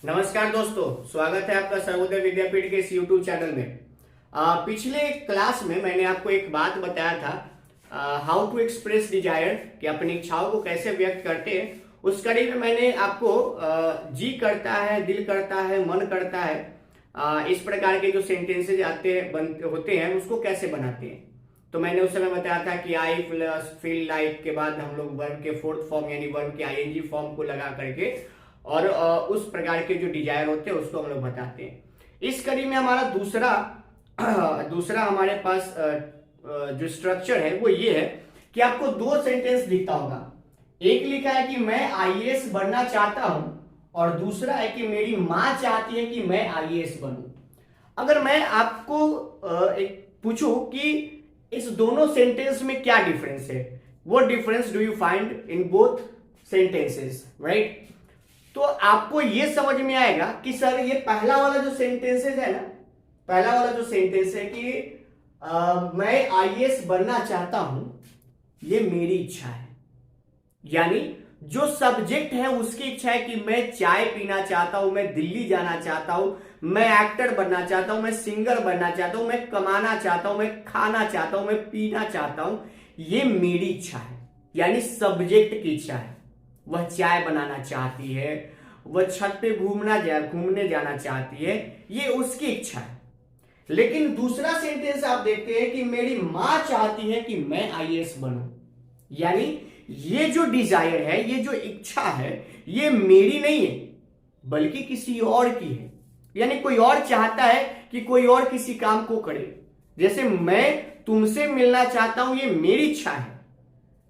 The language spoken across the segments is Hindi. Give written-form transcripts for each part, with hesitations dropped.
नमस्कार दोस्तों, स्वागत है आपका सर्वोदय विद्यापीठ के इस यूट्यूब चैनल में। पिछले क्लास में मैंने आपको एक बात बताया था, हाउ टू एक्सप्रेस डिजायर, कि अपनी इच्छाओं को कैसे व्यक्त करते हैं। उस कड़ी में मैंने आपको जी करता है, दिल करता है, मन करता है, इस प्रकार के जो सेंटेंसेज आते हैं होते हैं उसको कैसे बनाते हैं। तो मैंने उस समय बताया था कि आई प्लस फील लाइक के बाद हम लोग वर्ब के फोर्थ फॉर्म यानी वर्ब के आईएनजी फॉर्म को लगा करके और उस प्रकार के जो डिजायर होते हैं उसको हम लोग बताते हैं। इस कड़ी में हमारा दूसरा हमारे पास जो स्ट्रक्चर है वो ये है कि आपको दो सेंटेंस दिखता होगा। एक लिखा है कि मैं आईएएस बनना चाहता हूं और दूसरा है कि मेरी मां चाहती है कि मैं आईएएस बनूं। अगर मैं आपको एक पूछूं कि इस दोनों सेंटेंस में क्या डिफरेंस है, what difference do you find in both sentences, right? तो आपको यह समझ में आएगा कि सर ये पहला वाला जो सेंटेंसेस है ना, पहला वाला जो सेंटेंस है कि मैं आईएएस बनना चाहता हूं, ये मेरी इच्छा है। यानी जो सब्जेक्ट है उसकी इच्छा है कि मैं चाय पीना चाहता हूं, मैं दिल्ली जाना चाहता हूं, मैं एक्टर बनना चाहता हूं, मैं सिंगर बनना चाहता हूं, मैं कमाना चाहता हूं, मैं खाना चाहता हूं, मैं पीना चाहता हूं, ये मेरी इच्छा है। यानी सब्जेक्ट की इच्छा है। वह चाय बनाना चाहती है, वह छत पे घूमने जाना चाहती है, ये उसकी इच्छा है। लेकिन दूसरा सेंटेंस आप देखते हैं कि मेरी मां चाहती है कि मैं आईएएस बनूं। यानी ये जो डिजायर है, ये जो इच्छा है, ये मेरी नहीं है बल्कि किसी और की है। यानी कोई और चाहता है कि कोई और किसी काम को करे। जैसे मैं तुमसे मिलना चाहता हूं, ये मेरी इच्छा है,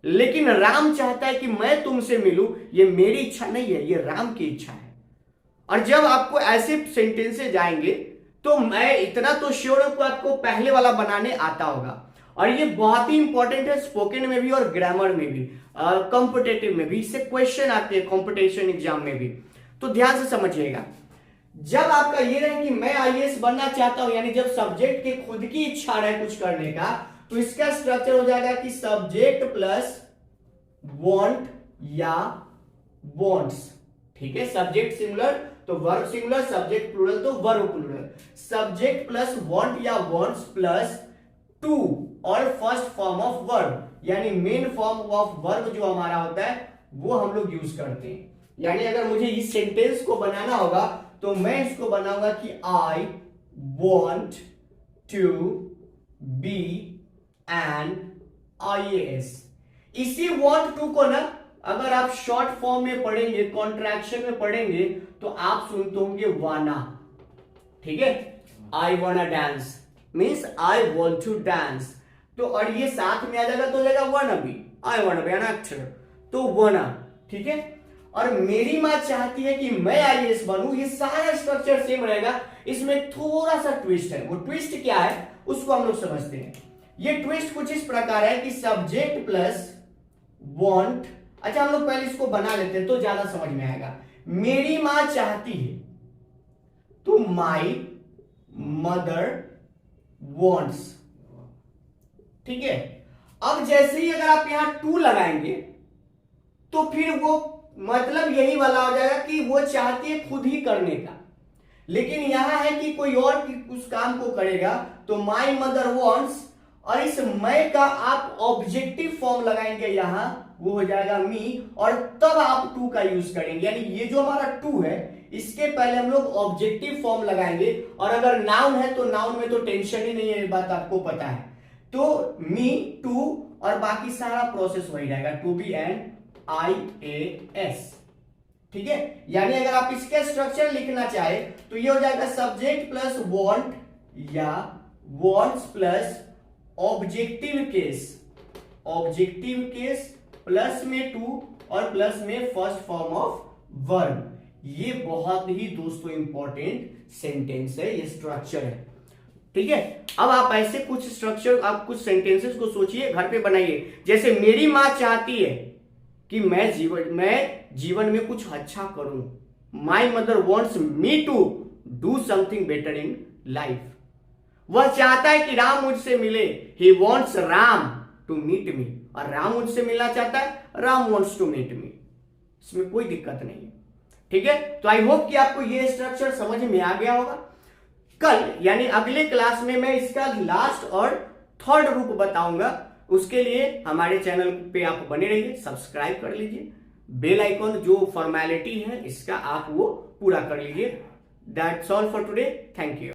लेकिन राम चाहता है कि मैं तुमसे मिलूं, ये मेरी इच्छा नहीं है, ये राम की इच्छा है। और जब आपको ऐसे सेंटेंसेज आएंगे तो मैं इतना तो श्योर हूं कि आपको पहले वाला बनाने आता होगा। और ये बहुत ही इंपॉर्टेंट है स्पोकन में भी और ग्रामर में भी, कॉम्पिटेटिव में भी, इससे क्वेश्चन आते हैं कॉम्पिटिशन एग्जाम में भी। तो ध्यान से समझिएगा, जब आपका ये रहे कि मैं आईएएस बनना चाहता हूं, यानी जब सब्जेक्ट की खुद की इच्छा रहे कुछ करने का, तो इसका स्ट्रक्चर हो जाएगा कि सब्जेक्ट प्लस वांट या वांट्स। ठीक है, सब्जेक्ट सिंगुलर तो वर्ब सिंगुलर, सब्जेक्ट प्लूरल तो verb plural. Subject plus want या वांट्स प्लस टू और फर्स्ट फॉर्म ऑफ वर्ब, यानी मेन फॉर्म ऑफ वर्ब जो हमारा होता है वो हम लोग यूज करते हैं। यानी अगर मुझे इस सेंटेंस को बनाना होगा तो मैं इसको बनाऊंगा कि I want to be an IAS. इसी वांट टू को ना अगर आप शॉर्ट फॉर्म में पढ़ेंगे, कॉन्ट्रैक्शन में पढ़ेंगे, तो आप सुनते होंगे वाना। ठीक है, I wanna dance means I want to dance. तो और ये साथ में आ जाएगा तो हो जाएगा wanna be, I wanna be an actor, तो वाना। ठीक है, और मेरी मां चाहती है कि मैं आईएएस बनूं, ये सारा स्ट्रक्चर सेम रहेगा। इसमें थोड़ा सा ट्विस्ट है। वो ट्विस्ट क्या है उसको हम लोग समझते हैं। ये ट्विस्ट कुछ इस प्रकार है कि सब्जेक्ट प्लस वांट। अच्छा, हम लोग पहले इसको बना लेते हैं तो ज्यादा समझ में आएगा। मेरी मां चाहती है तो माई मदर वॉन्ट्स। ठीक है, अब जैसे ही अगर आप यहां टू लगाएंगे तो फिर वो मतलब यही वाला हो जाएगा कि वो चाहती है खुद ही करने का, लेकिन यहां है कि कोई और उस काम को करेगा, तो माई मदर वॉन्ट्स। और इस मैं का आप ऑब्जेक्टिव फॉर्म लगाएंगे यहां, वो हो जाएगा मी, और तब आप टू का यूज करेंगे। यानी ये जो हमारा टू है इसके पहले हम लोग ऑब्जेक्टिव फॉर्म लगाएंगे। और अगर नाउन है तो नाउन में तो टेंशन ही नहीं है, ये बात आपको पता है। तो मी, टू और बाकी सारा प्रोसेस वही रहेगा, टू बी एंड आईएएस। ठीक है, यानी अगर आप इसके स्ट्रक्चर लिखना चाहे तो ये हो जाएगा सब्जेक्ट प्लस वांट या wants plus objective case, objective case plus में टू और प्लस में फर्स्ट फॉर्म ऑफ वर्ब। ये बहुत ही दोस्तों इंपॉर्टेंट सेंटेंस है, ये स्ट्रक्चर है। ठीक है, अब आप ऐसे कुछ स्ट्रक्चर, आप कुछ सेंटेंसेस को सोचिए, घर पे बनाइए। जैसे मेरी मां चाहती है कि मैं जीवन में कुछ अच्छा करूं। My mother wants me to do something better in life. वह चाहता है कि राम मुझसे मिले, he wants Ram to meet me. और राम मुझसे मिलना चाहता है, Ram wants to meet me. इसमें कोई दिक्कत नहीं है। ठीक है, तो आई होप कि आपको ये स्ट्रक्चर समझ में आ गया होगा। कल यानी अगले क्लास में मैं इसका लास्ट और थर्ड रूप बताऊंगा। उसके लिए हमारे चैनल पे आप बने रहिए, सब्सक्राइब कर लीजिए, बेल आइकॉन जो फॉर्मेलिटी है इसका आप वो पूरा कर लीजिए। That's all for today, thank you.